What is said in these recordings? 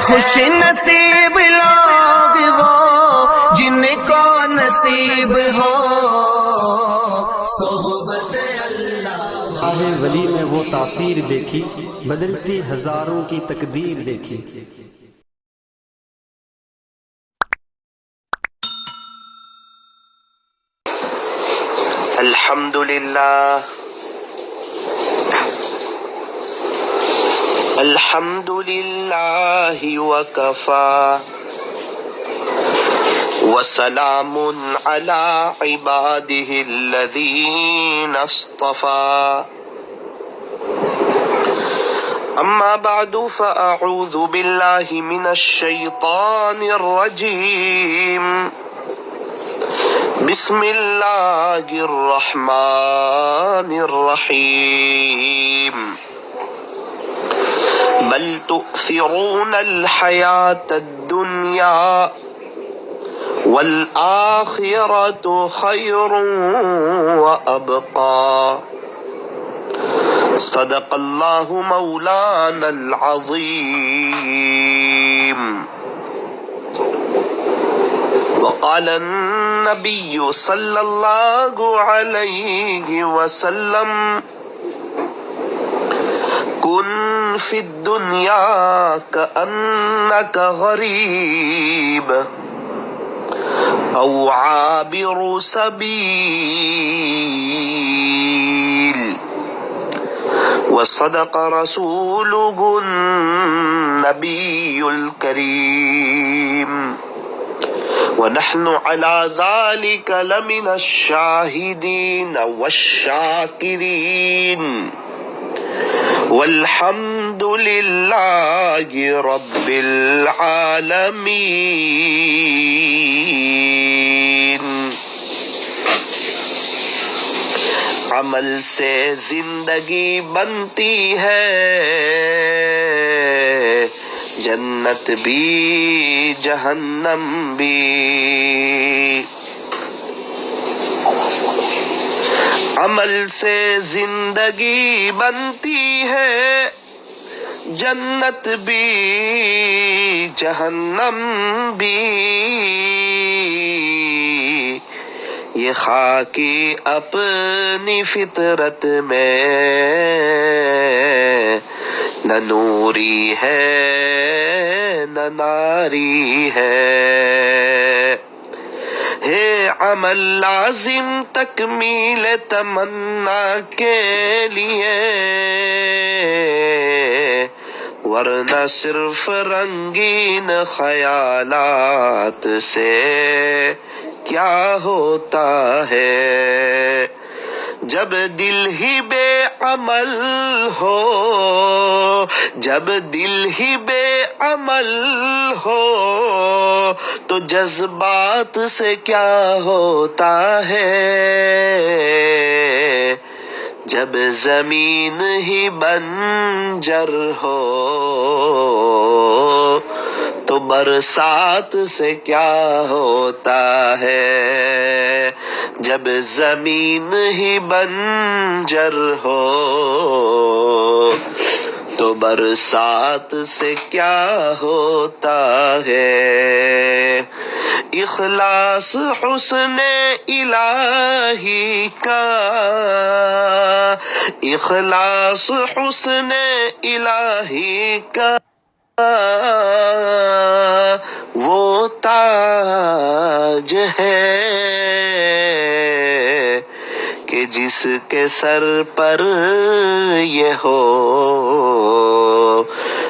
خوش نصیب لوگ وہ جن کو نصیب ہو صحبت اللہ۔ راہ ولی میں وہ تاثیر دیکھی، بدلتی ہزاروں کی تقدیر دیکھی۔ الحمدللہ الحمدللہ وکفا وسلام علی عبادہ الذین اصطفى اما بعد فاعوذ باللہ من الشیطان الرجیم بسم اللہ الرحمن الرحیم بل تؤثرون الحیاة الدنیا والآخرة خیر وابقى صدق اللہ مولانا العظیم۔ وقال النبی صلی اللہ علیہ وسلم کن فی الدنیا کأنک غریب او عابر سبیل وصدق رسوله النبی الکریم ونحن على ذلك لمن الشاهدين والشاكرين والحمد لله رب العالمين۔ عمل سے زندگی بنتی ہے، جنت بھی جہنم بھی۔ عمل سے زندگی بنتی ہے، جنت بھی جہنم بھی۔ یہ خاکی اپنی فطرت میں نہ نوری ہے نہ ناری ہے۔ عمل لازم تکمیل تمنا کے لیے، ورنہ صرف رنگین خیالات سے کیا ہوتا ہے۔ جب دل ہی بے عمل ہو، جب دل ہی بے عمل ہو تو جذبات سے کیا ہوتا ہے۔ جب زمین ہی بنجر ہو تو برسات سے کیا ہوتا ہے۔ جب زمین ہی بنجر ہو تو برسات سے کیا ہوتا ہے۔ اخلاص حسن الہی کا، اخلاص حسن الہی کا وہ تاج ہے کہ جس کے سر پر یہ ہو،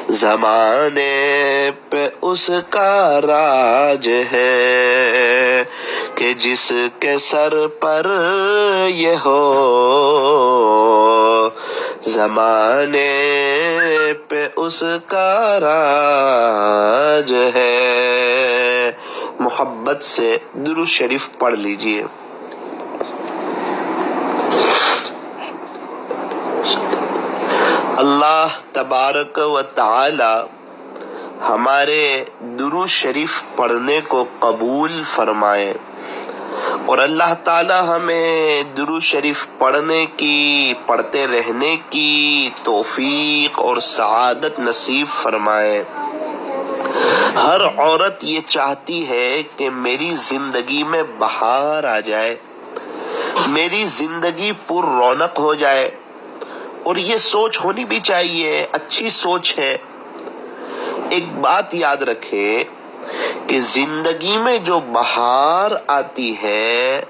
زمانے پہ اس کا راج ہے۔ کہ جس کے سر پر یہ ہو، زمانے پہ اس کا راج ہے۔ محبت سے درود شریف پڑھ لیجئے۔ اللہ تبارک و تعالی ہمارے درود شریف پڑھنے کو قبول فرمائے، اور اللہ تعالی ہمیں درود شریف پڑھنے کی، پڑھتے رہنے کی توفیق اور سعادت نصیب فرمائے۔ ہر عورت یہ چاہتی ہے کہ میری زندگی میں بہار آ جائے، میری زندگی پر رونق ہو جائے، اور یہ سوچ ہونی بھی چاہیے، اچھی سوچ ہے۔ ایک بات یاد رکھے کہ زندگی میں جو بہار آتی ہے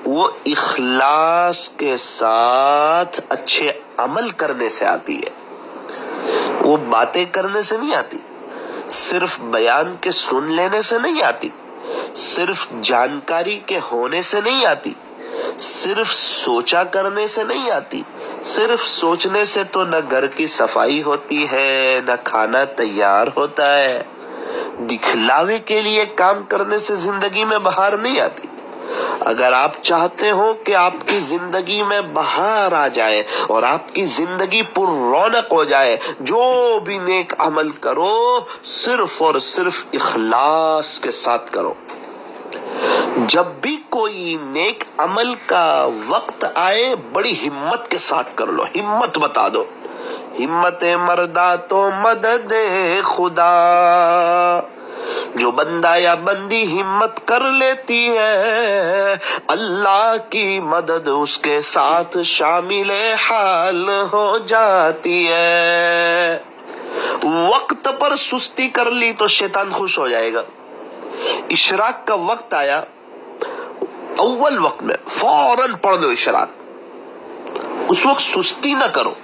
وہ اخلاص کے ساتھ اچھے عمل کرنے سے آتی ہے، وہ باتیں کرنے سے نہیں آتی، صرف بیان کے سن لینے سے نہیں آتی، صرف جانکاری کے ہونے سے نہیں آتی، صرف سوچا کرنے سے نہیں آتی۔ صرف سوچنے سے تو نہ گھر کی صفائی ہوتی ہے، نہ کھانا تیار ہوتا ہے۔ دکھلاوے کے لیے کام کرنے سے زندگی میں بہار نہیں آتی۔ اگر آپ چاہتے ہو کہ آپ کی زندگی میں بہار آ جائے اور آپ کی زندگی پر رونق ہو جائے، جو بھی نیک عمل کرو صرف اور صرف اخلاص کے ساتھ کرو۔ جب بھی کوئی نیک عمل کا وقت آئے بڑی ہمت کے ساتھ کر لو، ہمت بتا دو، ہمت مردہ تو مدد خدا۔ جو بندہ یا بندی ہمت کر لیتی ہے، اللہ کی مدد اس کے ساتھ شامل حال ہو جاتی ہے۔ وقت پر سستی کر لی تو شیطان خوش ہو جائے گا۔ اشراق کا وقت آیا، اول وقت میں فوراً پڑھ لو اشراق، اس وقت سستی نہ کرو۔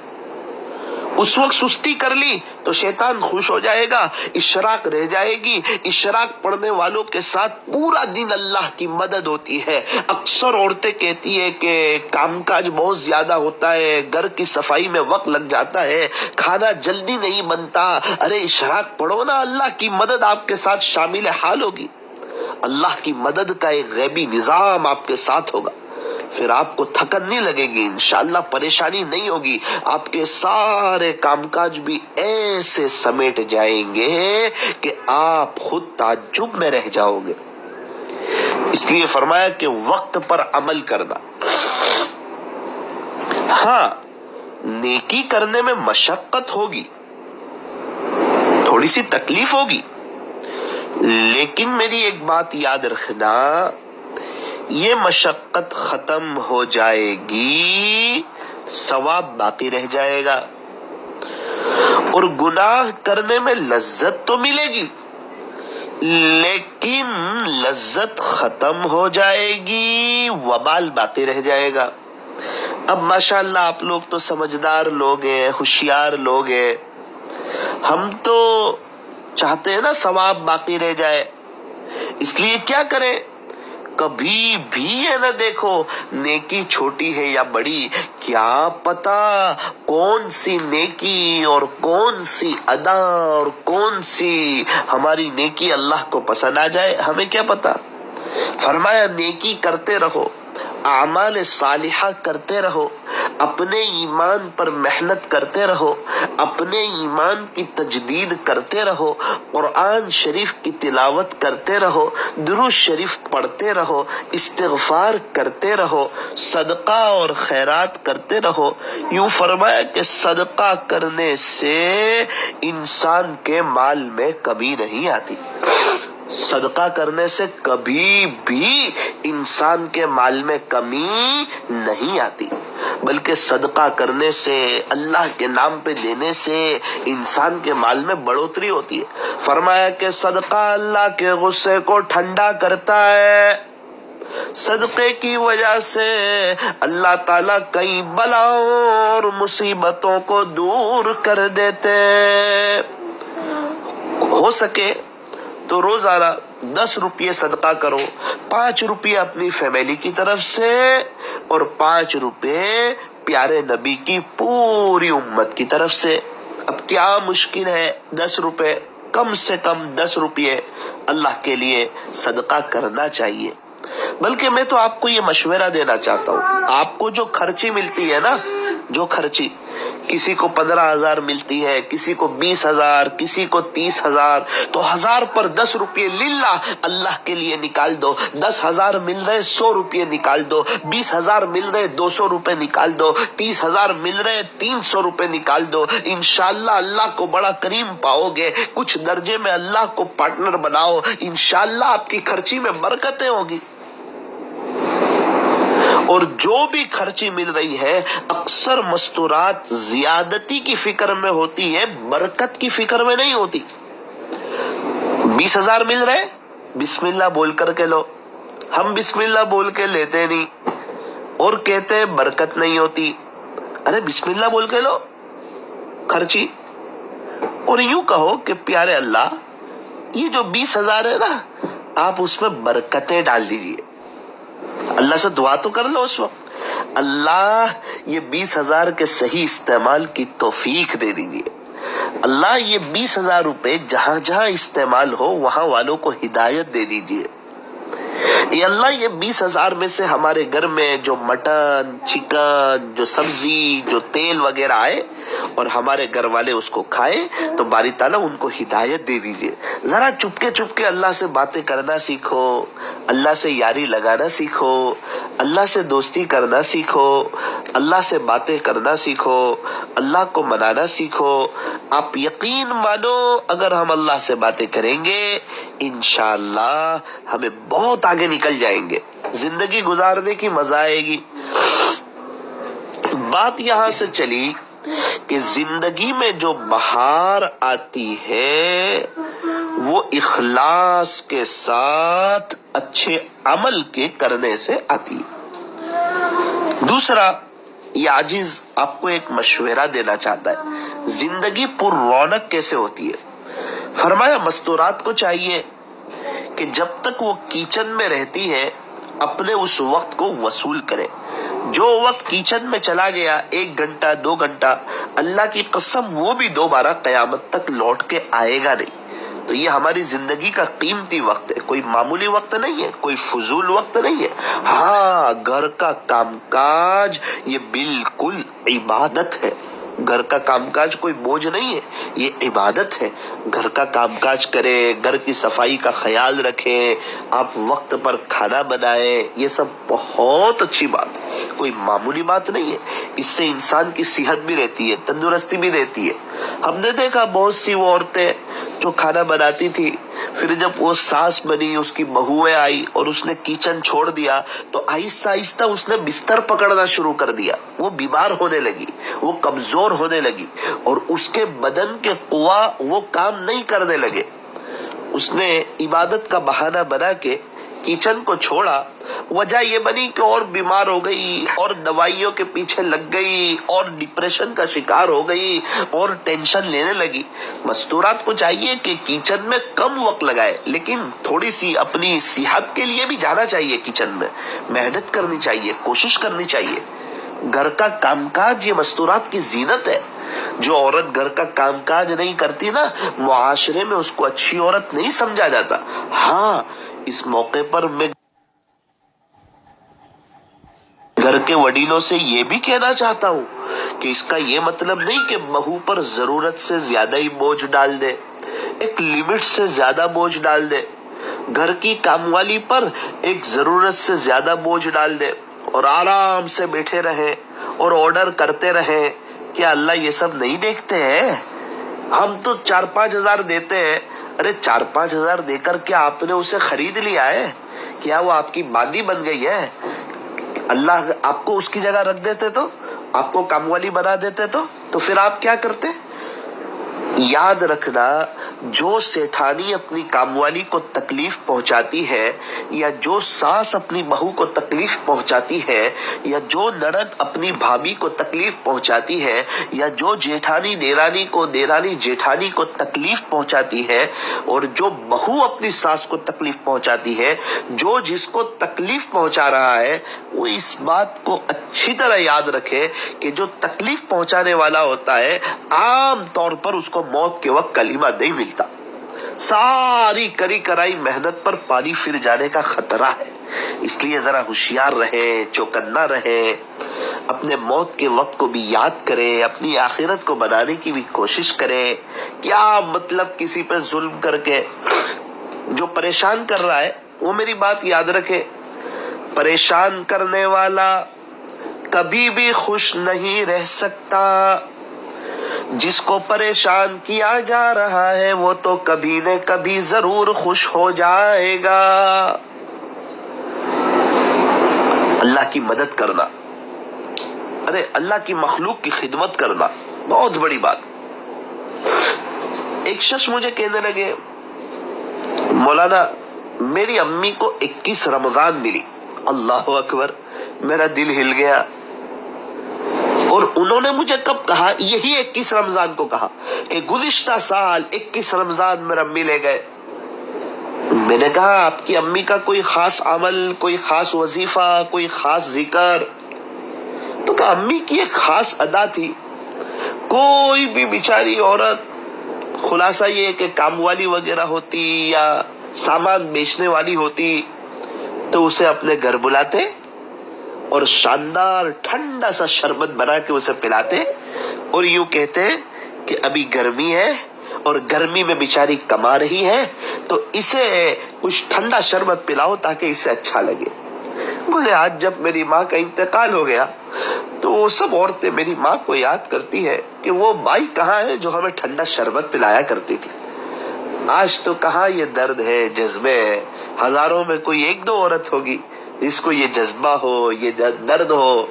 اس وقت سستی کر لی تو شیطان خوش ہو جائے گا، اشراق رہ جائے گی۔ اشراق پڑھنے والوں کے ساتھ پورا دن اللہ کی مدد ہوتی ہے۔ اکثر عورتیں کہتی ہے کہ کام کاج بہت زیادہ ہوتا ہے، گھر کی صفائی میں وقت لگ جاتا ہے، کھانا جلدی نہیں بنتا۔ ارے اشراق پڑھو نا، اللہ کی مدد آپ کے ساتھ شامل حال ہوگی، اللہ کی مدد کا ایک غیبی نظام آپ کے ساتھ ہوگا، پھر آپ کو تھکن نہیں لگے گی، انشاءاللہ پریشانی نہیں ہوگی، آپ کے سارے کام کاج بھی ایسے سمیٹ جائیں گے کہ آپ خود تعجب میں رہ جاؤ گے۔ اس لیے فرمایا کہ وقت پر عمل کرنا۔ ہاں، نیکی کرنے میں مشقت ہوگی، تھوڑی سی تکلیف ہوگی، لیکن میری ایک بات یاد رکھنا، یہ مشقت ختم ہو جائے گی، ثواب باقی رہ جائے گا، اور گناہ کرنے میں لذت تو ملے گی لیکن لذت ختم ہو جائے گی، وبال باقی رہ جائے گا۔ اب ماشاءاللہ آپ لوگ تو سمجھدار لوگ ہیں، ہوشیار لوگ ہیں، ہم تو چاہتے ہیں نا ثواب باقی رہ جائے، اس لیے کیا کریں، کبھی بھی یہ نہ دیکھو نیکی چھوٹی ہے یا بڑی، کیا پتا کون سی نیکی اور کون سی ادا اور کون سی ہماری نیکی اللہ کو پسند آ جائے، ہمیں کیا پتا۔ فرمایا نیکی کرتے رہو، اعمال صالحہ کرتے رہو، اپنے ایمان پر محنت کرتے رہو، اپنے ایمان کی تجدید کرتے رہو، قرآن شریف کی تلاوت کرتے رہو، درود شریف پڑھتے رہو، استغفار کرتے رہو، صدقہ اور خیرات کرتے رہو۔ یوں فرمایا کہ صدقہ کرنے سے انسان کے مال میں کمی نہیں آتی، صدقہ کرنے سے کبھی بھی انسان کے مال میں کمی نہیں آتی، بلکہ صدقہ کرنے سے، اللہ کے نام پہ دینے سے انسان کے مال میں بڑھوتری ہوتی ہے۔ فرمایا کہ صدقہ اللہ کے غصے کو ٹھنڈا کرتا ہے، صدقے کی وجہ سے اللہ تعالیٰ کئی بلاؤں اور مصیبتوں کو دور کر دیتے۔ ہو سکے تو روزانہ 10 روپے صدقہ کرو، 5 روپے اپنی فیملی کی طرف سے اور 5 روپے پیارے نبی کی پوری امت کی طرف سے۔ اب کیا مشکل ہے، 10 روپے، کم سے کم 10 روپے اللہ کے لیے صدقہ کرنا چاہیے۔ بلکہ میں تو آپ کو یہ مشورہ دینا چاہتا ہوں، آپ کو جو خرچی ملتی ہے نا، جو خرچی، کسی کو 15,000 ملتی ہے، کسی کو 20,000، کسی کو 30,000، تو 1000 پر 10 روپے للہ اللہ کے لیے نکال دو۔ 10,000 مل رہے 100 روپے نکال دو، 20,000 مل رہے 200 روپے نکال دو، 30,000 مل رہے 300 روپے نکال دو۔ انشاءاللہ اللہ کو بڑا کریم پاؤ گے۔ کچھ درجے میں اللہ کو پارٹنر بناؤ، انشاءاللہ آپ کی خرچی میں برکتیں ہوگی۔ اور جو بھی خرچی مل رہی ہے اکثر مستورات زیادتی کی فکر میں ہوتی ہے، برکت کی فکر میں نہیں ہوتی۔ 20,000 مل رہے، بسم اللہ بول کر کے لو۔ ہم بسم اللہ بول کے لیتے نہیں اور کہتے ہیں برکت نہیں ہوتی۔ ارے بسم اللہ بول کے لو خرچی، اور یوں کہو کہ پیارے اللہ یہ جو 20,000 ہے نا، آپ اس میں برکتیں ڈال دیجئے۔ اللہ سے دعا تو کر لو اس وقت، اللہ یہ 20,000 کے صحیح استعمال کی توفیق دے دیجئے۔ اللہ یہ 20,000 روپے جہاں جہاں استعمال ہو وہاں والوں کو ہدایت دے دیجئے۔ یہ اللہ یہ 20,000 میں سے ہمارے گھر میں جو مٹن، چکن، جو سبزی، جو تیل وغیرہ آئے اور ہمارے گھر والے اس کو کھائے تو باری تعالیٰ ان کو ہدایت دے دیجئے۔ ذرا چپکے چپکے اللہ سے باتیں کرنا سیکھو، اللہ سے یاری لگانا سیکھو، اللہ سے دوستی کرنا سیکھو، اللہ سے باتیں کرنا سیکھو، اللہ کو منانا سیکھو۔ آپ یقین مانو اگر ہم اللہ سے باتیں کریں گے انشاءاللہ ہمیں بہت آگے نکل جائیں گے، زندگی گزارنے کی مزہ آئے گی۔ بات یہاں سے چلی کہ زندگی میں جو بہار آتی ہے وہ اخلاص کے ساتھ اچھے عمل کے کرنے سے آتی ہے۔ دوسرا، یہ عاجز آپ کو ایک مشورہ دینا چاہتا ہے، زندگی پر رونق کیسے ہوتی ہے؟ فرمایا مستورات کو چاہیے کہ جب تک وہ کچن میں رہتی ہے اپنے اس وقت کو وصول کرے۔ جو وقت کچن میں چلا گیا 1 گھنٹہ 2 گھنٹہ، اللہ کی قسم وہ بھی دوبارہ قیامت تک لوٹ کے آئے گا نہیں۔ تو یہ ہماری زندگی کا قیمتی وقت ہے، کوئی معمولی وقت نہیں ہے، کوئی فضول وقت نہیں ہے۔ ہاں، گھر کا کام کاج یہ بالکل عبادت ہے۔ گھر کا کام کاج کوئی بوجھ نہیں ہے، یہ عبادت ہے۔ گھر کا کام کاج کرے، گھر کی صفائی کا خیال رکھے، آپ وقت پر کھانا بنائیں، یہ سب بہت اچھی بات ہے، کوئی معمولی بات نہیں ہے۔ اس سے انسان کی صحت بھی رہتی ہے، تندرستی بھی رہتی ہے۔ ہم نے دیکھا بہت سی وہ عورتیں جو کھانا بناتی تھی، پھر جب وہ ساس بنی، اس کی بہویں آئی اور اس نے کچن چھوڑ دیا تو آہستہ آہستہ اس نے بستر پکڑنا شروع کر دیا۔ وہ بیمار ہونے لگی، وہ کمزور ہونے لگی اور اس کے بدن کے قوا وہ کام نہیں کرنے لگے۔ اس نے عبادت کا بہانہ بنا کے کچن کو چھوڑا، وجہ یہ بنی کہ اور بیمار ہو گئی اور دوائیوں کے پیچھے لگ گئی اور ڈپریشن کا شکار ہو گئی اور ٹینشن لینے لگی۔ مستورات کو چاہیے کہ کچن میں کم وقت لگائے، لیکن تھوڑی سی اپنی صحت کے لیے بھی جانا چاہیے، کچن میں محنت کرنی چاہیے، کوشش کرنی چاہیے۔ گھر کا کام کاج یہ مستورات کی زینت ہے۔ جو عورت گھر کا کام کاج نہیں کرتی نا، معاشرے میں اس کو اچھی عورت نہیں سمجھا جاتا۔ ہاں، اس موقع پر میں گھر کے وڈیلوں سے یہ بھی کہنا چاہتا ہوں کہ اس کا یہ مطلب نہیں کہ بہو پر ضرورت سے زیادہ ہی بوجھ ڈال دے، ایک لمٹ سے زیادہ بوجھ ڈال دے۔ گھر کی کام والی پر ایک ضرورت سے زیادہ بوجھ ڈال دے اور آرام سے بیٹھے رہے اور آرڈر کرتے رہے۔ کیا اللہ یہ سب نہیں دیکھتے ہیں؟ ہم تو 4-5 ہزار دیتے ہیں۔ ارے 4-5 ہزار دے کر کیا آپ نے اسے خرید لیا ہے؟ کیا وہ آپ کی باندی بن گئی ہے؟ اللہ آپ کو اس کی جگہ رکھ دیتے تو، آپ کو کام والی بنا دیتے تو پھر آپ کیا کرتے؟ یاد رکھنا، جو سیٹھانی اپنی کام والی کو تکلیف پہنچاتی ہے، یا جو ساس اپنی بہو کو تکلیف پہنچاتی ہے، یا جو نند اپنی بھابھی کو تکلیف پہنچاتی ہے، یا جو جیٹھانی دیرانی کو، دیرانی جیٹھانی کو تکلیف پہنچاتی ہے، اور جو بہو اپنی ساس کو تکلیف پہنچاتی ہے، جو جس کو تکلیف پہنچا رہا ہے وہ اس بات کو اچھی طرح یاد رکھے کہ جو تکلیف پہنچانے والا ہوتا ہے عام طور پر اس کو موت کے وقت کلمہ نہیں ملتا۔ ساری کری کرائی محنت پر پانی پھر جانے کا خطرہ ہے، اس لیے ذرا ہوشیار رہے، چوکنا رہے۔ اپنے موت کے وقت کو بھی یاد کرے، اپنی آخرت کو بنانے کی بھی کوشش کرے. کیا مطلب کسی پہ ظلم کر کے؟ جو پریشان کر رہا ہے وہ میری بات یاد رکھے، پریشان کرنے والا کبھی بھی خوش نہیں رہ سکتا. جس کو پریشان کیا جا رہا ہے وہ تو کبھی نہ کبھی ضرور خوش ہو جائے گا. اللہ کی مدد کرنا، ارے اللہ کی مخلوق کی خدمت کرنا بہت بڑی بات. ایک شخص مجھے کہنے لگے، مولانا میری امی کو 21 رمضان ملی. اللہ اکبر، میرا دل ہل گیا. اور انہوں نے مجھے کب کہا؟ یہی 21 رمضان کو کہا کہ گزشتہ سال 21 رمضان میرا ملے گئے. میں نے کہا آپ کی امی کا کوئی خاص عمل، کوئی خاص وظیفہ، کوئی خاص ذکر؟ تو کہا امی کی ایک خاص ادا تھی. کوئی بھی بیچاری عورت، خلاصہ یہ کہ کام والی وغیرہ ہوتی یا سامان بیچنے والی ہوتی تو اسے اپنے گھر بلاتے اور شاندار ٹھنڈا سا شربت بنا کے اسے پلاتے اور یوں کہتے کہ ابھی گرمی ہے اور گرمی میں بیچاری کما رہی ہے تو اسے کچھ ٹھنڈا شربت پلاؤ تاکہ اسے اچھا لگے. بولے آج جب میری ماں کا انتقال ہو گیا تو وہ سب عورتیں میری ماں کو یاد کرتی ہے کہ وہ بائی کہاں ہے جو ہمیں ٹھنڈا شربت پلایا کرتی تھی. آج تو کہاں یہ درد ہے، جذبے ہے. ہزاروں میں کوئی ایک دو عورت ہوگی جس کو یہ جذبہ ہو، یہ درد ہو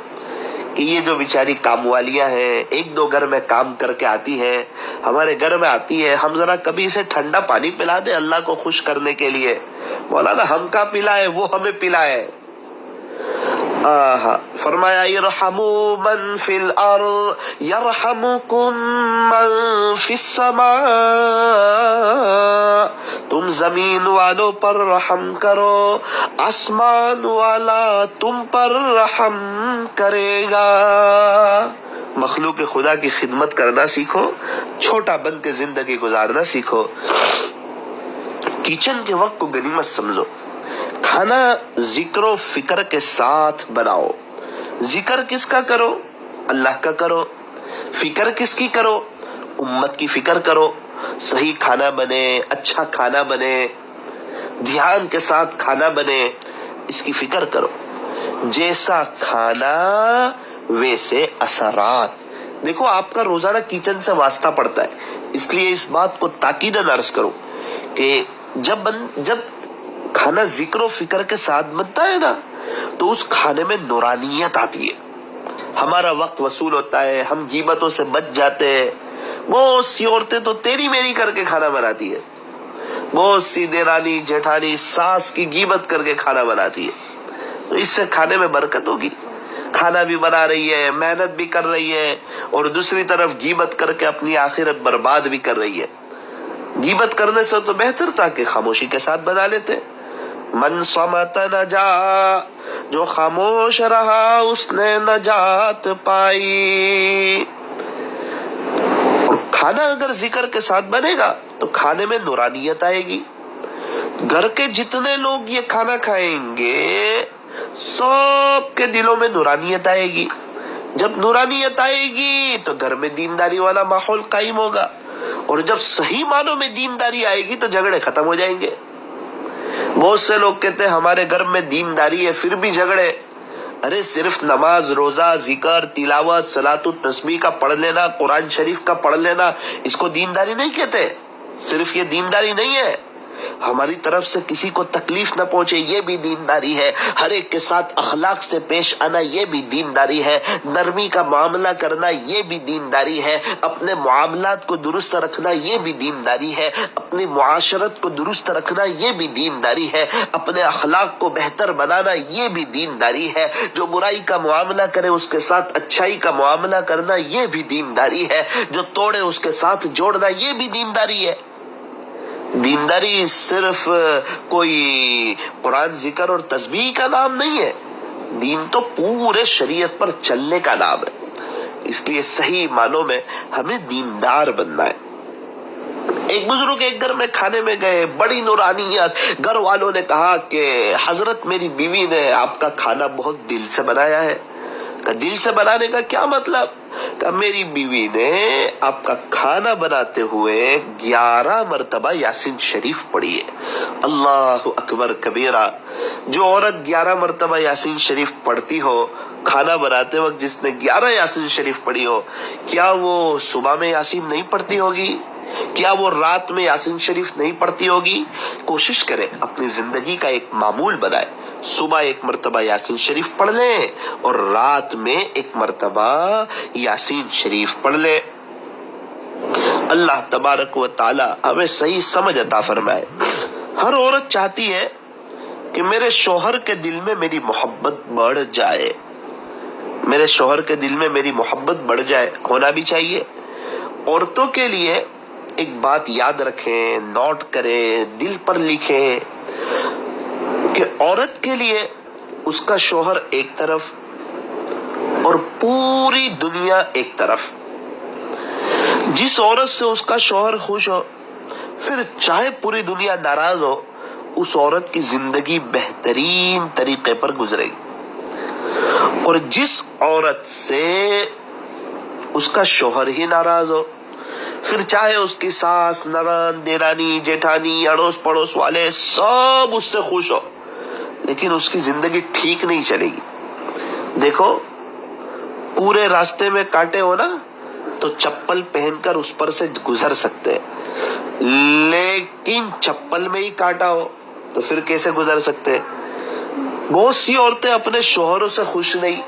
کہ یہ جو بیچاری کام والیاں ہیں، ایک دو گھر میں کام کر کے آتی ہے، ہمارے گھر میں آتی ہے، ہم ذرا کبھی اسے ٹھنڈا پانی پلا دے اللہ کو خوش کرنے کے لیے. مولانا ہم کا پلائے، وہ ہمیں پلائے. فرمایا ارحموا من فی الارض یرحمکم من فی السماء. تم زمین والوں پر رحم کرو، آسمان والا تم پر رحم کرے گا. مخلوق خدا کی خدمت کرنا سیکھو، چھوٹا بن کے زندگی گزارنا سیکھو. کچن کے وقت کو غنیمت سمجھو. کھانا ذکر و فکر کے ساتھ بناؤ. ذکر کس کا کرو؟ اللہ کا کرو. فکر کس کی کرو؟ امت کی فکر کرو. صحیح کھانا بنے، اچھا کھانا بنے، دھیان کے ساتھ کھانا بنے، اس کی فکر کرو. جیسا کھانا ویسے اثرات. دیکھو آپ کا روزانہ کچن سے واسطہ پڑتا ہے، اس لیے اس بات کو تاکیداً عرض کروں کہ جب کھانا ذکر و فکر کے ساتھ بنتا ہے نا تو اس کھانے میں نورانیت آتی ہے. ہمارا وقت وصول ہوتا ہے، ہم غیبتوں سے بچ جاتے ہیں. بہت سی عورتیں تو تیری میری کر کے کھانا بناتی ہے، بہت سی دیرانی جیٹھانی ساس کی غیبت کر کے کھانا بناتی ہے. تو اس سے کھانے میں برکت ہوگی. کھانا بھی بنا رہی ہے، محنت بھی کر رہی ہے اور دوسری طرف غیبت کر کے اپنی آخرت برباد بھی کر رہی ہے. غیبت کرنے سے تو بہتر تھا کہ خاموشی کے ساتھ بنا لیتے. من صمت نجا، جو خاموش رہا اس نے نجات پائی. اور کھانا اگر ذکر کے ساتھ بنے گا تو کھانے میں نورانیت آئے گی. گھر کے جتنے لوگ یہ کھانا کھائیں گے سب کے دلوں میں نورانیت آئے گی. جب نورانیت آئے گی تو گھر میں دینداری والا ماحول قائم ہوگا، اور جب صحیح معنوں میں دینداری آئے گی تو جھگڑے ختم ہو جائیں گے. بہت سے لوگ کہتے ہیں ہمارے گھر میں دینداری ہے پھر بھی جھگڑے. ارے صرف نماز، روزہ، ذکر، تلاوت، صلاۃ التسبیح کا پڑھ لینا، قرآن شریف کا پڑھ لینا، اس کو دینداری نہیں کہتے. صرف یہ دینداری نہیں ہے. ہماری طرف سے کسی کو تکلیف نہ پہنچے یہ بھی دینداری ہے. ہر ایک کے ساتھ اخلاق سے پیش آنا یہ بھی دینداری ہے. نرمی کا معاملہ کرنا یہ بھی دینداری ہے. اپنے معاملات کو درست رکھنا یہ بھی دینداری ہے. اپنی معاشرت کو درست رکھنا یہ بھی دینداری ہے. اپنے اخلاق کو بہتر بنانا یہ بھی دینداری ہے. جو برائی کا معاملہ کرے اس کے ساتھ اچھائی کا معاملہ کرنا یہ بھی دینداری ہے. جو توڑے اس کے ساتھ جوڑنا یہ بھی دینداری ہے. دینداری صرف کوئی قرآن ذکر اور تسبیح کا نام نہیں ہے. دین تو پورے شریعت پر چلنے کا نام ہے. اس لیے صحیح معنوں میں ہمیں دیندار بننا ہے. ایک بزرگ ایک گھر میں کھانے میں گئے، بڑی نورانیت. گھر والوں نے کہا کہ حضرت میری بیوی نے آپ کا کھانا بہت دل سے بنایا ہے. کہ دل سے بنانے کا کیا مطلب؟ کہ میری بیوی نے آپ کا کھانا بناتے ہوئے 11 مرتبہ یاسین شریف پڑھی ہے۔ اللہ اکبر کبیرہ۔ جو عورت 11 مرتبہ یاسین شریف پڑھتی ہو، کھانا بناتے وقت جس نے 11 یاسین شریف پڑھی ہو، کیا وہ صبح میں یاسین نہیں پڑھتی ہوگی؟ کیا وہ رات میں یاسین شریف نہیں پڑھتی ہوگی؟ کوشش کرے اپنی زندگی کا ایک معمول بنائے، صبح 1 مرتبہ یاسین شریف پڑھ لیں اور رات میں 1 مرتبہ یاسین شریف پڑھ لیں۔ اللہ تبارک و تعالی ہمیں صحیح سمجھ عطا فرمائے۔ ہر عورت چاہتی ہے کہ میرے شوہر کے دل میں میری محبت بڑھ جائے، میرے شوہر کے دل میں میری محبت بڑھ جائے، ہونا بھی چاہیے۔ عورتوں کے لیے ایک بات یاد رکھیں، نوٹ کریں، دل پر لکھیں کہ عورت کے لیے اس کا شوہر ایک طرف اور پوری دنیا ایک طرف۔ جس عورت سے اس کا شوہر خوش ہو، پھر چاہے پوری دنیا ناراض ہو، اس عورت کی زندگی بہترین طریقے پر گزرے گی۔ اور جس عورت سے اس کا شوہر ہی ناراض ہو، پھر چاہے اس کی ساس، نند، دیرانی، جیٹھانی، اڑوس پڑوس والے سب اس سے خوش ہو، لیکن اس کی زندگی ٹھیک نہیں چلے گی۔ دیکھو، پورے راستے میں کانٹے ہو نا تو چپل پہن کر اس پر سے گزر سکتے ہیں، لیکن چپل میں ہی کانٹا ہو تو پھر کیسے گزر سکتے؟ بہت سی عورتیں اپنے شوہروں سے خوش نہیں۔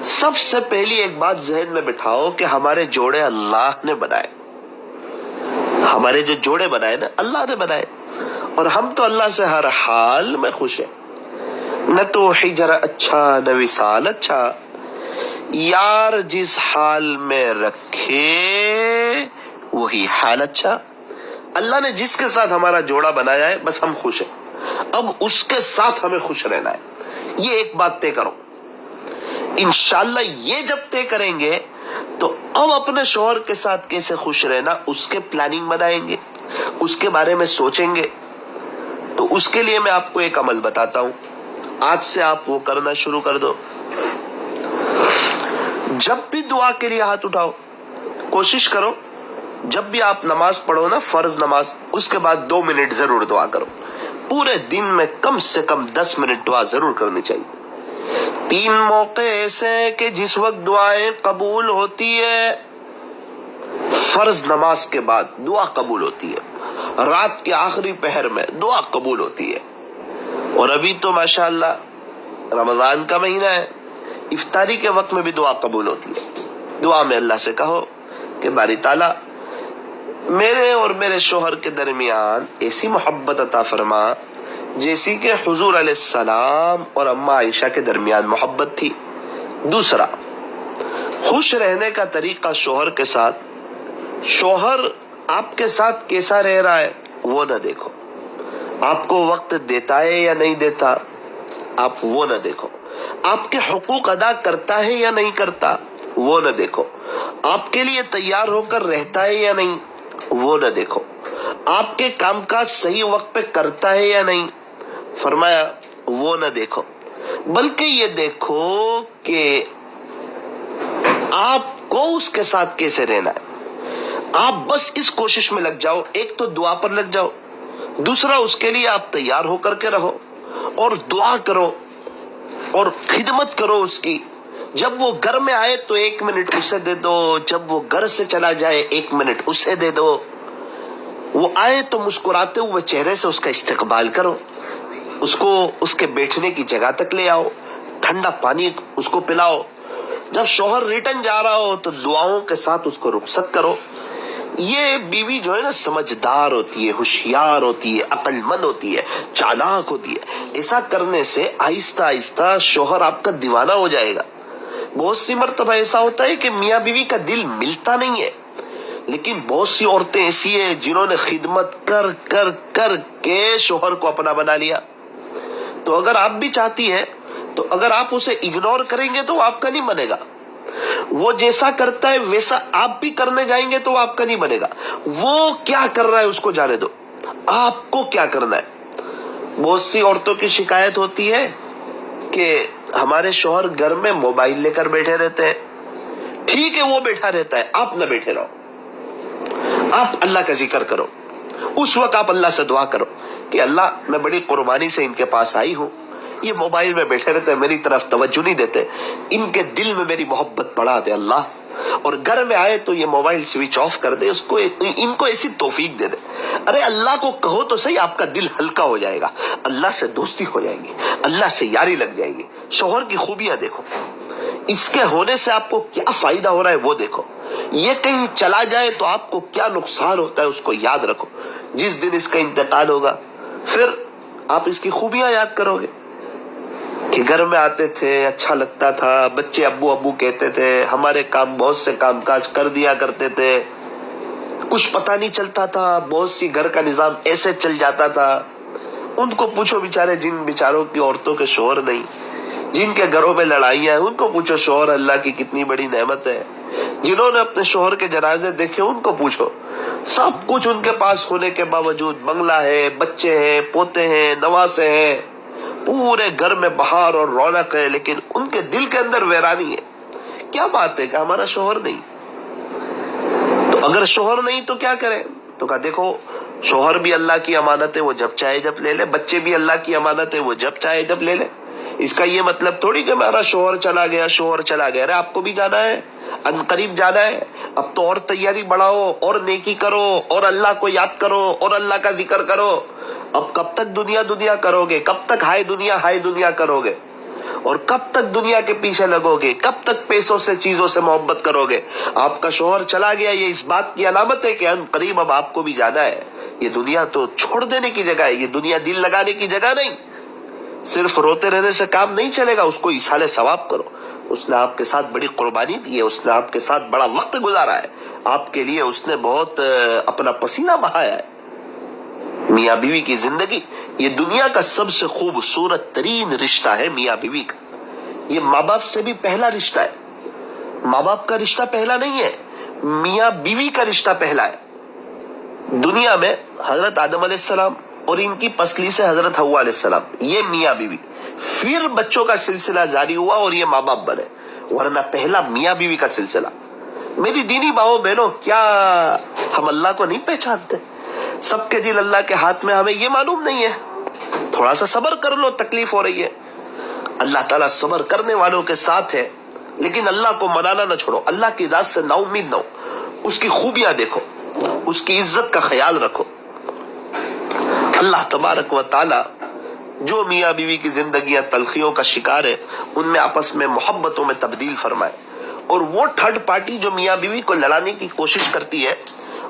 سب سے پہلی ایک بات ذہن میں بٹھاؤ کہ ہمارے جوڑے اللہ نے بنائے، ہمارے جو جوڑے بنائے نا اللہ نے بنائے، اور ہم تو اللہ سے ہر حال میں خوش ہیں۔ نہ تو ہجر اچھا نہ وصال اچھا، یار جس حال میں رکھے وہی حال اچھا۔ اللہ نے جس کے ساتھ ہمارا جوڑا بنایا ہے بس ہم خوش ہیں، اب اس کے ساتھ ہمیں خوش رہنا ہے۔ یہ ایک بات طے کرو، انشاءاللہ یہ جب طے کریں گے تو اب اپنے شوہر کے ساتھ کیسے خوش رہنا اس کے پلاننگ بنائیں گے، اس کے بارے میں سوچیں گے۔ تو اس کے لیے میں آپ کو ایک عمل بتاتا ہوں، آج سے آپ وہ کرنا شروع کر دو۔ جب بھی دعا کے لیے ہاتھ اٹھاؤ، کوشش کرو جب بھی آپ نماز پڑھو نا، فرض نماز، اس کے بعد 2 منٹ ضرور دعا کرو۔ پورے دن میں کم سے کم 10 منٹ دعا ضرور کرنی چاہیے۔ 3 موقع ایسے ہیں کہ جس وقت دعائیں قبول ہوتی ہے، فرض نماز کے بعد دعا قبول ہوتی ہے، رات کے آخری پہر میں دعا قبول ہوتی ہے، اور ابھی تو ماشاءاللہ رمضان کا مہینہ ہے، افطاری کے وقت میں بھی دعا قبول ہوتی ہے۔ دعا میں اللہ سے کہو کہ باری تعالیٰ میرے اور میرے شوہر کے درمیان ایسی محبت عطا فرما جیسی کہ حضور علیہ السلام اور اماں عائشہ کے درمیان محبت تھی۔ دوسرا، خوش رہنے کا طریقہ شوہر کے ساتھ، شوہر آپ کے ساتھ کیسا رہ رہا ہے وہ نہ دیکھو، آپ کو وقت دیتا ہے یا نہیں دیتا آپ وہ نہ دیکھو، آپ کے حقوق ادا کرتا ہے یا نہیں کرتا وہ نہ دیکھو، آپ کے لیے تیار ہو کر رہتا ہے یا نہیں وہ نہ دیکھو، آپ کے کام کاج صحیح وقت پہ کرتا ہے یا نہیں، فرمایا وہ نہ دیکھو، بلکہ یہ دیکھو کہ آپ کو اس کے ساتھ کیسے رہنا ہے۔ آپ بس اس کوشش میں لگ جاؤ، ایک تو دعا پر لگ جاؤ، دوسرا اس کے لیے آپ تیار ہو کر کے رہو اور دعا کرو اور خدمت کرو اس کی۔ جب وہ گھر میں آئے تو 1 منٹ اسے دے دو، جب وہ گھر سے چلا جائے 1 منٹ اسے دے دو، وہ آئے تو مسکراتے ہوئے چہرے سے اس کا استقبال کرو، اس کو اس کے بیٹھنے کی جگہ تک لے آؤ، ٹھنڈا پانی اس کو پلاؤ، جب شوہر ریٹرن جا رہا ہو تو دعاؤں کے ساتھ اس کو رخصت کرو۔ یہ بیوی جو ہے نا سمجھدار ہوتی ہے، ہوشیار ہوتی ہے، عقل مند ہوتی ہے، چالاک ہوتی ہے۔ ایسا کرنے سے آہستہ آہستہ شوہر آپ کا دیوانہ ہو جائے گا۔ بہت سی مرتبہ ایسا ہوتا ہے کہ میاں بیوی کا دل ملتا نہیں ہے، لیکن بہت سی عورتیں ایسی ہیں جنہوں نے خدمت کر کر کر کے شوہر کو اپنا بنا لیا۔ تو اگر آپ بھی چاہتی ہیں تو اگر آپ اسے اگنور کریں گے تو وہ آپ کا نہیں بنے گا، وہ جیسا کرتا ہے ویسا آپ بھی کرنے جائیں گے تو وہ آپ کا نہیں بنے گا۔ وہ کیا کر رہا ہے اس کو جانے دو، آپ کو کیا کرنا ہے۔ بہت سی عورتوں کی شکایت ہوتی ہے کہ ہمارے شوہر گھر میں موبائل لے کر بیٹھے رہتے ہیں. ٹھیک ہے وہ بیٹھا رہتا ہے, آپ نہ بیٹھے رہو, آپ اللہ کا ذکر کرو. اس وقت آپ اللہ سے دعا کرو کہ اللہ میں بڑی قربانی سے ان کے پاس آئی ہوں, یہ موبائل میں بیٹھے رہتے ہیں, میری طرف توجہ نہیں دیتے, ان کے دل میں میری محبت بڑھا دے اللہ, اور گھر میں آئے تو یہ موبائل سوئچ آف کر دے, اس کو ان کو ایسی توفیق دے دے. ارے اللہ کو کہو تو صحیح, آپ کا دل ہلکا ہو جائے گا, اللہ سے دوستی ہو جائے گی, اللہ سے یاری لگ جائے گی. شوہر کی خوبیاں دیکھو, اس کے ہونے سے آپ کو کیا فائدہ ہو رہا ہے وہ دیکھو. یہ کہیں چلا جائے تو آپ کو کیا نقصان ہوتا ہے اس کو یاد رکھو. جس دن اس کا انتقال ہوگا پھر آپ اس کی خوبیاں یاد کرو گے کہ گھر میں آتے تھے, اچھا لگتا تھا, بچے ابو ابو کہتے تھے, ہمارے کام بہت سے کام کاج کر دیا کرتے تھے, کچھ پتہ نہیں چلتا تھا, بہت سی گھر کا نظام ایسے چل جاتا تھا. ان کو پوچھو بیچارے, جن بیچاروں کی عورتوں کے شوہر نہیں, جن کے گھروں میں لڑائیاں ہیں, ان کو پوچھو شوہر اللہ کی کتنی بڑی نعمت ہے. جنہوں نے اپنے شوہر کے جنازے دیکھے ان کو پوچھو, سب کچھ ان کے پاس ہونے کے باوجود بنگلہ ہے, بچے ہیں, پوتے ہیں, نواسے ہیں, پورے گھر میں بہار اور رونق ہے, لیکن ان کے دل کے اندر ویرانی ہے. کیا بات ہے کہ ہمارا شوہر نہیں. تو اگر شوہر نہیں تو کیا کریں؟ تو کہا دیکھو شوہر بھی اللہ کی امانت ہے, وہ جب چاہے جب لے لے, بچے بھی اللہ کی امانت ہے, وہ جب چاہے جب لے لے. اس کا یہ مطلب تھوڑی کہ ہمارا شوہر چلا گیا, شوہر چلا گیا. ارے آپ کو بھی جانا ہے, ان قریب جانا ہے. اب تو اور تیاری بڑھاؤ, اور نیکی کرو, اور اللہ کو یاد کرو, اور اللہ کا ذکر کرو. اب کب تک دنیا دنیا کرو گے؟ کب تک ہائے دنیا کرو گے؟ اور کب تک دنیا کے پیچھے لگو گے؟ کب تک پیسوں سے چیزوں سے محبت کرو گے؟ آپ کا شوہر چلا گیا, یہ اس بات کی علامت ہے کہ ان قریب اب آپ کو بھی جانا ہے. یہ دنیا تو چھوڑ دینے کی جگہ ہے, یہ دنیا دل لگانے کی جگہ نہیں. صرف روتے رہنے سے کام نہیں چلے گا, اس کو ایصال ثواب کرو. اس نے آپ کے ساتھ بڑی قربانی دی ہے, اس نے آپ کے ساتھ بڑا وقت گزارا ہے, آپ کے لیے اس نے بہت اپنا پسینہ بہایا ہے. میاں بیوی کی زندگی یہ دنیا کا سب سے خوبصورت ترین رشتہ ہے. میاں بیوی کا یہ ماں باپ سے بھی پہلا رشتہ ہے. ماں باپ کا رشتہ پہلا نہیں ہے, میاں بیوی کا رشتہ پہلا ہے. دنیا میں حضرت آدم علیہ السلام اور ان کی پسلی سے حضرت حوا علیہ السلام, یہ میاں بیوی. پھر بچوں کا سلسلہ جاری ہوا اور یہ ماں باپ بنے, ورنہ پہلا میاں بیوی کا سلسلہ. میری دینی ماؤں بہنوں, کیا ہم اللہ کو نہیں پہچانتے؟ سب کے دل اللہ کے ہاتھ میں, ہمیں یہ معلوم نہیں ہے. تھوڑا سا صبر کر لو, تکلیف ہو رہی ہے, اللہ تعالیٰ صبر کرنے والوں کے ساتھ ہے. لیکن اللہ کو منانا نہ چھوڑو, اللہ کی ذات سے نا امید نہ ہو. اس کی خوبیاں دیکھو, اس کی عزت کا خیال رکھو. اللہ تبارک و تعالی جو میاں بیوی کی زندگیاں تلخیوں کا شکار ہے, ان میں آپس میں محبتوں میں تبدیل فرمائے. اور وہ تھرڈ پارٹی جو میاں بیوی کو لڑانے کی کوشش کرتی ہے,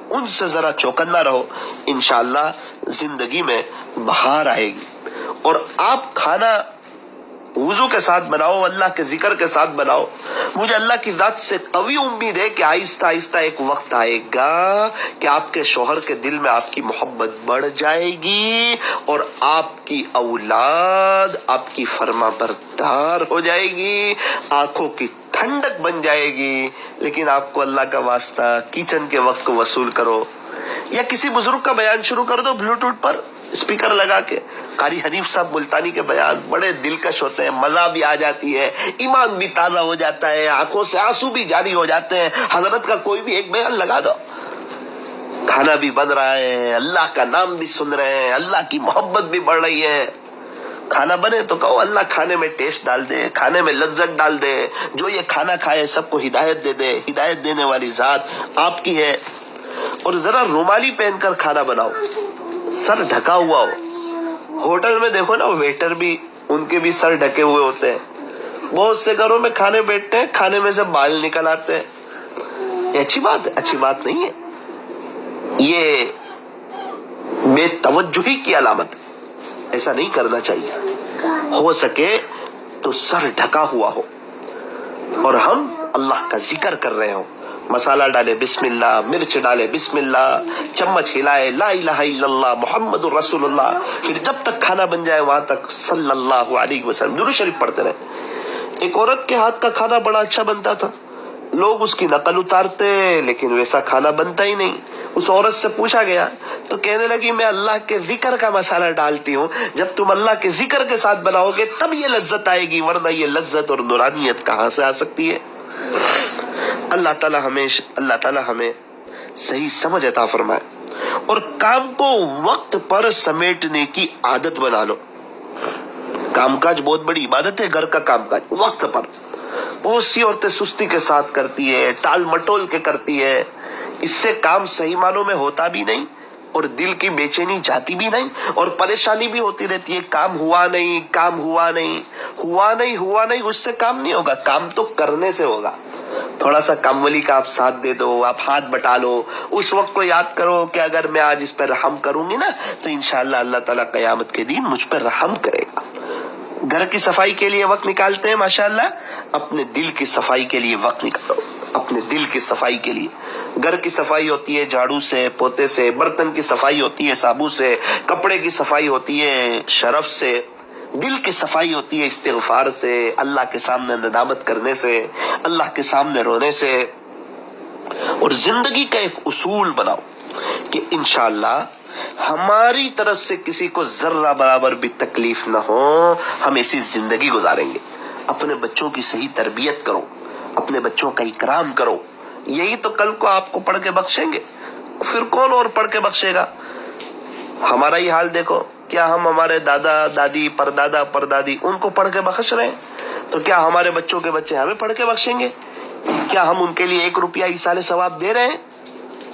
ان سے ذرا چوکنا رہو, انشاءاللہ زندگی میں بہار آئے گی. اور آپ کھانا وضو کے ساتھ بناؤ, اللہ کے ذکر کے ساتھ بناؤ. مجھے اللہ کی ذات سے قوی امید ہے کہ آہستہ آہستہ ایک وقت آئے گا کہ آپ کے شوہر کے دل میں آپ کی محبت بڑھ جائے گی, اور آپ کی اولاد آپ کی فرما بردار ہو جائے گی, آنکھوں کی ٹھنڈک بن جائے گی. لیکن آپ کو اللہ کا واسطہ کچن کے وقت کو وصول کرو, یا کسی بزرگ کا بیان شروع کر دو بلوٹوتھ پر اسپیکر لگا کے. قاری حنیف صاحب ملتانی کے بیان بڑے دلکش ہوتے ہیں, مزہ بھی آ جاتی ہے, ایمان بھی تازہ ہو جاتا ہے, آنکھوں سے آنسو بھی جاری ہو جاتے ہیں. حضرت کا کوئی بھی ایک بیان لگا دو, کھانا بھی بن رہا ہے, اللہ کا نام بھی سن رہے ہیں, اللہ کی محبت بھی بڑھ رہی ہے. کھانا بنے تو کہو اللہ کھانے میں ٹیسٹ ڈال دے, کھانے میں لذت ڈال دے. جو یہ کھانا کھائے سب کو ہدایت دے دے, ہدایت دینے والی ذات آپ کی ہے. اور ذرا رومالی پہن کر کھانا بناؤ, سر ڈھکا ہوا ہو. ہوٹل میں دیکھو نا, ویٹر بھی ان کے بھی سر ڈھکے ہوئے ہوتے ہیں. بہت سے گھروں میں کھانے بیٹھتے ہیں, کھانے میں سے بال نکل آتے ہیں. یہ اچھی بات ہے؟ اچھی بات نہیں ہے, یہ بے توجہی کی علامت ہے. ایسا نہیں کرنا چاہیے. ہو سکے تو سر ڈھکا ہوا ہو, اور ہم اللہ کا ذکر کر رہے ہوں. مسالہ ڈالے بسم اللہ, مرچ ڈالے بسم اللہ, چمچ ہلائے لا الہ الا اللہ محمد الرسول اللہ. پھر جب تک کھانا بن جائے وہاں تک صلی اللہ علیہ وسلم درود شریف پڑھتے رہے. ایک عورت کے ہاتھ کا کھانا بڑا اچھا بنتا تھا, لوگ اس کی نقل اتارتے, لیکن ویسا کھانا بنتا ہی نہیں. اس عورت سے پوچھا گیا تو کہنے لگی میں اللہ کے ذکر کا مسالہ ڈالتی ہوں، جب تم اللہ کے ذکر کے ساتھ بناؤ گے تب یہ لذت آئے گی، ورنہ یہ لذت اور نورانیت کہاں سے آ سکتی ہے؟ اللہ تعالی ہمیں صحیح سمجھ عطا فرمائے، اور کام کو وقت پر سمیٹنے کی عادت بنا لو۔ کام کاج بہت بڑی عبادت ہے، گھر کا کام کاج وقت پر۔ بہت سی عورتیں سستی کے ساتھ کرتی ہے، ٹال مٹول کے کرتی ہے، اس سے کام صحیح معنوں میں ہوتا بھی نہیں اور دل کی بے چینی جاتی بھی نہیں اور پریشانی بھی ہوتی رہتی ہے، کام ہوا نہیں، اس سے کام نہیں ہوگا، کام تو کرنے سے ہوگا۔ تھوڑا سا کام والی کا آپ ساتھ دے دو، آپ ہاتھ بٹا لو، اس وقت کو یاد کرو کہ اگر میں آج اس پر رحم کروں گی نا تو انشاءاللہ اللہ تعالیٰ قیامت کے دن مجھ پر رحم کرے گا۔ گھر کی صفائی کے لیے وقت نکالتے ہیں ماشاءاللہ، اپنے دل کی صفائی کے لیے وقت نکالو، اپنے دل کی صفائی کے لیے۔ گھر کی صفائی ہوتی ہے جھاڑو سے، پوتے سے، برتن کی صفائی ہوتی ہے صابو سے، کپڑے کی صفائی ہوتی ہے شرف سے، دل کی صفائی ہوتی ہے استغفار سے، اللہ کے سامنے ندامت کرنے سے، اللہ کے سامنے رونے سے۔ اور زندگی کا ایک اصول بناؤ کہ انشاءاللہ ہماری طرف سے کسی کو ذرہ برابر بھی تکلیف نہ ہو، ہم ایسی زندگی گزاریں گے۔ اپنے بچوں کی صحیح تربیت کرو، اپنے بچوں کا اکرام کرو، یہی تو کل کو آپ کو پڑھ کے بخشیں گے، پھر کون اور پڑھ کے بخشے گا؟ ہمارا ہی حال دیکھو، کیا ہم ہمارے دادا دادی پردادا پردادی ان کو پڑھ کے بخش رہے ہیں؟ تو کیا ہمارے بچوں کے بچے ہمیں پڑھ کے بخشیں گے؟ کیا ہم ان کے لیے 1 روپیہ ایصال ثواب دے رہے ہیں؟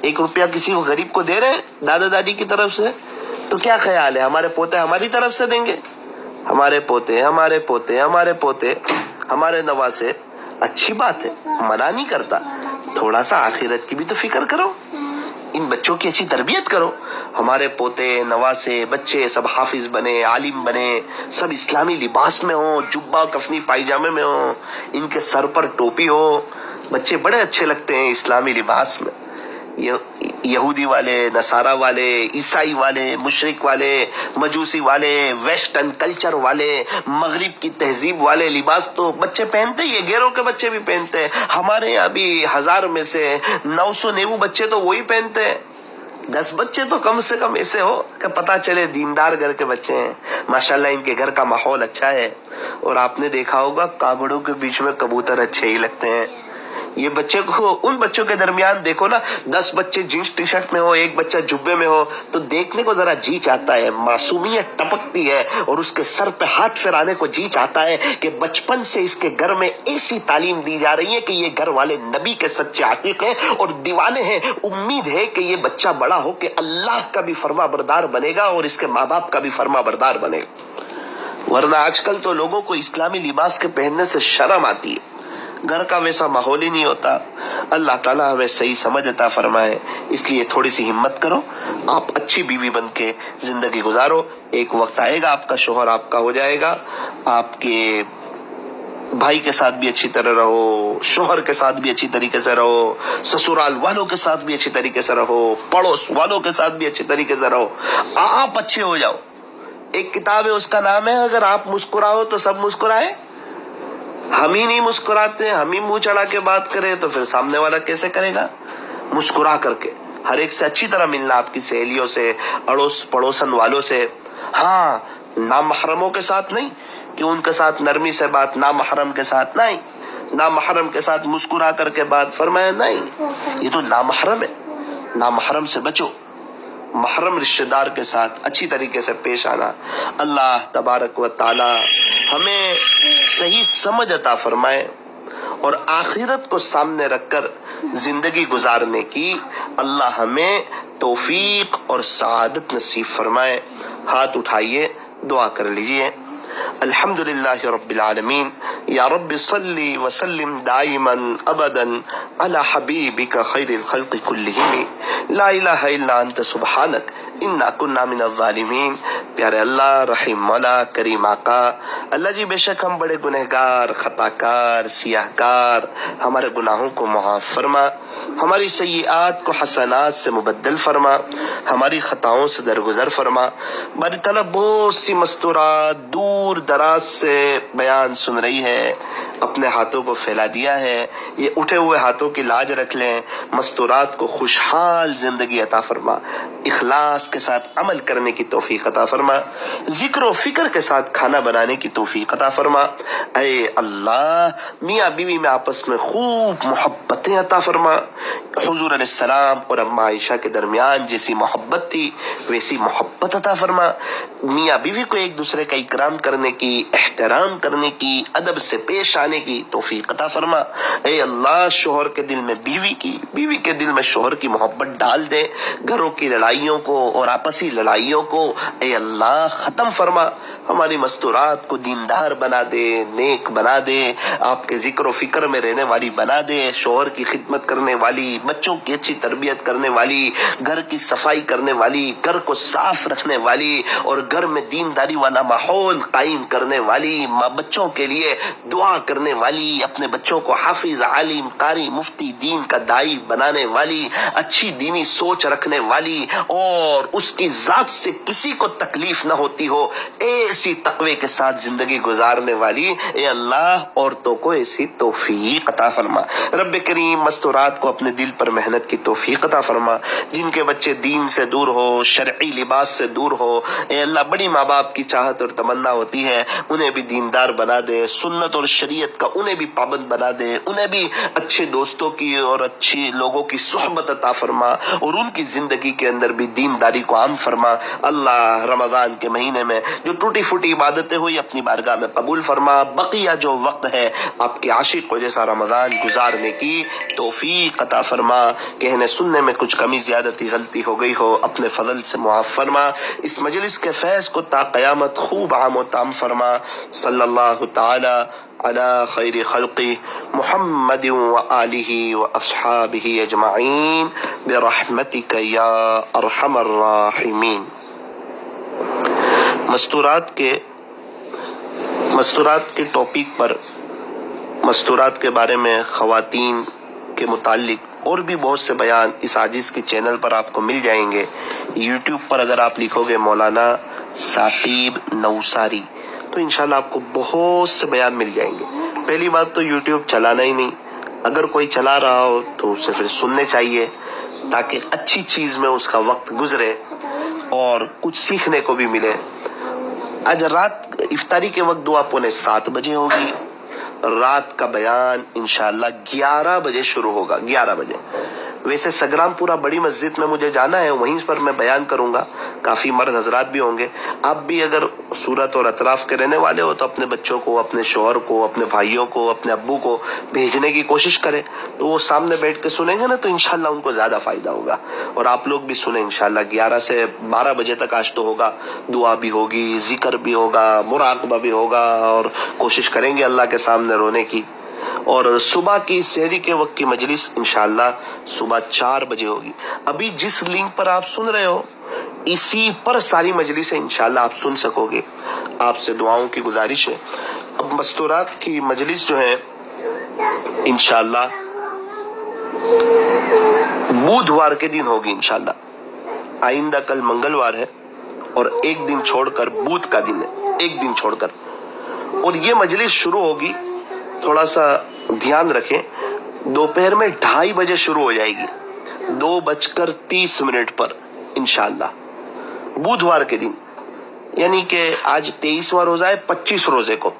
1 روپیہ کسی کو غریب کو دے رہے ہیں دادا دادی کی طرف سے؟ تو کیا خیال ہے ہمارے پوتے ہماری طرف سے دیں گے؟ ہمارے پوتے ہمارے نواسے، اچھی بات ہے، منع نہیں کرتا، تھوڑا سا آخرت کی بھی تو فکر کرو، ان بچوں کی اچھی تربیت کرو۔ ہمارے پوتے نواسے بچے سب حافظ بنے، عالم بنے، سب اسلامی لباس میں ہوں، جبہ کفنی پائجامے میں ہوں، ان کے سر پر ٹوپی ہو، بچے بڑے اچھے لگتے ہیں اسلامی لباس میں۔ یہودی والے، نصارہ والے، عیسائی والے، مشرک والے، مجوسی والے، ویسٹرن کلچر والے، مغرب کی تہذیب والے لباس تو بچے پہنتے ہی ہیں، غیروں کے بچے بھی پہنتے ہیں۔ ہمارے یہاں بھی 1000 میں سے 999 بچے تو وہی پہنتے ہیں۔ 10 بچے تو کم سے کم ایسے ہو کہ پتا چلے دیندار گھر کے بچے ہیں، ماشاءاللہ ان کے گھر کا ماحول اچھا ہے۔ اور آپ نے دیکھا ہوگا کانگڑوں کے بیچ میں کبوتر اچھے ہی لگتے ہیں۔ یہ بچے کو ان بچوں کے درمیان دیکھو نا، 10 بچے جینس ٹی شرٹ میں ہو، 1 بچہ جبے میں ہو تو دیکھنے کو ذرا جی چاہتا ہے، معصومیت ٹپکتی ہے، اور اس کے سر پہ ہاتھ پھرانے کو جی چاہتا ہے کہ بچپن سے اس کے گھر میں ایسی تعلیم دی جا رہی ہے کہ یہ گھر والے نبی کے سچے عاشق ہیں اور دیوانے ہیں۔ امید ہے کہ یہ بچہ بڑا ہو کہ اللہ کا بھی فرما بردار بنے گا اور اس کے ماں باپ کا بھی فرما بردار بنے گا۔ ورنہ آج کل تو لوگوں کو اسلامی لباس کے پہننے سے شرم آتی ہے، گھر کا ویسا ماحول ہی نہیں ہوتا۔ اللہ تعالیٰ ہمیں صحیح سمجھ عطا فرمائے، اس لیے تھوڑی سی ہمت کرو، آپ اچھی بیوی بن کے زندگی گزارو۔ ایک وقت آئے گا آپ کا شوہر آپ کا ہو جائے گا، آپ کے بھائی کے ساتھ بھی اچھی طرح رہو، شوہر کے ساتھ بھی اچھی طریقے سے رہو، سسرال والوں کے ساتھ بھی اچھی طریقے سے رہو، پڑوس والوں کے ساتھ بھی اچھی طریقے سے رہو، آپ اچھے ہو جاؤ۔ ایک کتاب ہے، اس کا نام ہے اگر آپ مسکراؤ تو سب مسکرائے۔ ہم ہی نہیں مسکراتے، ہم ہی منہ چڑھا کے بات کریں تو پھر سامنے والا کیسے کرے گا؟ مسکرا کر کے ہر ایک سے اچھی طرح ملنا، آپ کی سہیلیوں سے، اڑوس پڑوسن والوں سے، ہاں نامحرموں کے ساتھ نہیں کہ ان کے ساتھ نرمی سے بات، نامحرم کے ساتھ نہیں، نامحرم کے ساتھ مسکرا کر کے بات، فرمایا نہیں، یہ تو نامحرم ہے، نامحرم سے بچو، محرم رشتہ دار کے ساتھ اچھی طریقے سے پیش آنا۔ اللہ تبارک و تعالی ہمیں صحیح سمجھ عطا فرمائے اور آخرت کو سامنے رکھ کر زندگی گزارنے کی اللہ ہمیں توفیق اور سعادت نصیب فرمائے۔ ہاتھ اٹھائیے، دعا کر لیجئے۔ الحمدللہ رب العالمین، یا رب صلی وسلم دائما ابدا علی حبیبک خیر الخلق کلہم، لا الہ الا انت سبحانک انا کنا من الظالمین۔ پیارے اللہ، رحیم مولا، کریم آقا، اللہ جی بے شک ہم بڑے گنہگار، خطا کار، سیاہ کار، ہمارے گناہوں کو معاف فرما، ہماری سیئات کو حسنات سے مبدل فرما، ہماری خطاؤں سے درگزر فرما۔ باری تعالیٰ بہت سی مستورات دور دراز سے بیان سن رہی ہے، اپنے ہاتھوں کو پھیلا دیا ہے، یہ اٹھے ہوئے ہاتھوں کی لاج رکھ لیں۔ مستورات کو خوشحال زندگی عطا فرما، اخلاص کے ساتھ عمل کرنے کی توفیق عطا فرما، ذکر و فکر کے ساتھ کھانا بنانے کی توفیق عطا فرما۔ اے اللہ، میاں بیوی میں آپس میں خوب محبتیں عطا فرما۔ حضور علیہ السلام اور اما عائشہ کے درمیان جیسی محبت تھی ویسی محبت عطا فرما۔ میاں بیوی کو ایک دوسرے کا اکرام کرنے کی، احترام کرنے کی، ادب سے پیش آنے کی توفیق عطا فرما۔ اے اللہ، شوہر کے دل میں بیوی کی، بیوی کے دل میں شوہر کی محبت ڈال دے، گھروں کی لڑائیوں کو اور آپسی لڑائیوں کو اے اللہ ختم فرما۔ ہماری مستورات کو دیندار بنا دے، نیک بنا دے، آپ کے ذکر و فکر میں رہنے والی بنا دے، شوہر کی خدمت کرنے والی، بچوں کی اچھی تربیت کرنے والی، گھر کی صفائی کرنے والی، گھر کو صاف رکھنے والی اور گھر میں دینداری والا ماحول قائم کرنے والی، ماں بچوں کے لیے دعا کرنے والی، اپنے بچوں کو حافظ، عالم، قاری، مفتی، دین کا داعی بنانے والی، اچھی دینی سوچ رکھنے والی اور اس کی ذات سے کسی کو تکلیف نہ ہوتی ہو، ایسی تقوی کے ساتھ زندگی گزارنے والی اے اللہ عورتوں کو ایسی توفیق عطا فرما۔ رب کریم مستورات کو اپنے دل پر محنت کی توفیق عطا فرما۔ جن کے بچے دین سے دور ہو، شرعی لباس سے دور ہو، اے اللہ بڑی ماں باپ کی چاہت اور تمنا ہوتی ہے انہیں بھی دیندار بنا دے، سنت اور شریعت کا انہیں بھی پابند بنا دے، انہیں بھی اچھے دوستوں کی اور اچھی لوگوں کی صحبت عطا فرما اور ان کی زندگی کے اندر بھی دینداری کو عام فرما۔ اللہ رمضان کے مہینے میں جو ٹوٹی پھوٹی عبادتیں ہوئی اپنی بارگاہ میں قبول فرما، بقیہ جو وقت ہے آپ کے عاشق کو جیسا رمضان گزارنے کی توفیق عطا فرما۔ کہنے سننے میں کچھ کمی زیادتی غلطی ہو گئی ہو اپنے فضل سے معاف فرما۔ اس مجلس کے فیض کو تا قیامت خوب عام و تام فرما۔ صلی اللہ تعالی علی خیر خلقی محمد وآلہ واصحابہ اجمعین برحمتک یا ارحم الراحمین۔ مستورات کے ٹاپک پر، مستورات کے بارے میں، خواتین کے متعلق اور بھی بہت سے بیان اس عاجز کے چینل پر آپ کو مل جائیں گے۔ یوٹیوب پر اگر آپ لکھو گے مولانا ثاقب نوساری تو انشاءاللہ آپ کو بہت سے بیان مل جائیں گے۔ پہلی بات تو یوٹیوب چلانا ہی نہیں، اگر کوئی چلا رہا ہو تو اسے پھر سننے چاہیے تاکہ اچھی چیز میں اس کا وقت گزرے اور کچھ سیکھنے کو بھی ملے۔ آج رات افطاری کے وقت دعا 6:45 بجے ہوگی، رات کا بیان انشاءاللہ 11 بجے شروع ہوگا، 11 بجے۔ ویسے سگرام پورہ بڑی مسجد میں مجھے جانا ہے، وہیں پر میں بیان کروں گا، کافی مرد حضرات بھی ہوں گے۔ آپ بھی اگر صورت اور اطراف کے رہنے والے ہو تو اپنے بچوں کو، اپنے شوہر کو، اپنے بھائیوں کو، اپنے ابو کو بھیجنے کی کوشش کریں تو وہ سامنے بیٹھ کے سنیں گے نا تو انشاءاللہ ان کو زیادہ فائدہ ہوگا، اور آپ لوگ بھی سنیں انشاءاللہ۔ 11 سے 12 بجے تک آج تو ہوگا، دعا بھی ہوگی، ذکر بھی ہوگا، مراقبہ بھی ہوگا اور کوشش کریں گے اللہ کے سامنے رونے کی۔ اور صبح کی سحری کے وقت کی مجلس انشاءاللہ صبح 4 بجے ہوگی۔ ابھی جس لنک پر آپ سن رہے ہو اسی پر ساری مجلسیں انشاءاللہ آپ سن سکو گے۔ آپ سے دعاؤں کی گزارش ہے۔ اب مستورات کی مجلس جو ہے انشاءاللہ بدھوار کے دن ہوگی انشاءاللہ۔ آئندہ کل منگلوار ہے اور ایک دن چھوڑ کر بدھ کا دن ہے، ایک دن چھوڑ کر، اور یہ مجلس شروع ہوگی، تھوڑا سا دھیان رکھیں، دوپہر میں 2:30 بجے شروع ہو جائے گی، 2:30 پر انشاءاللہ بدھوار کے دن، یعنی کہ آج 23واں روزہ ہے، 25 روزے کو،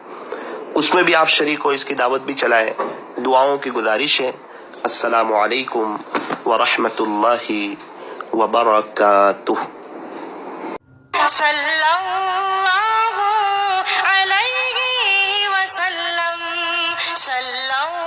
اس میں بھی آپ شریک ہو، اس کی دعوت بھی چلائیں۔ دعاؤں کی گزارش ہے۔ السلام علیکم ورحمۃ اللہ وبرکاتہ۔ صلی اللہ علیہ وسلم، صلی اللہ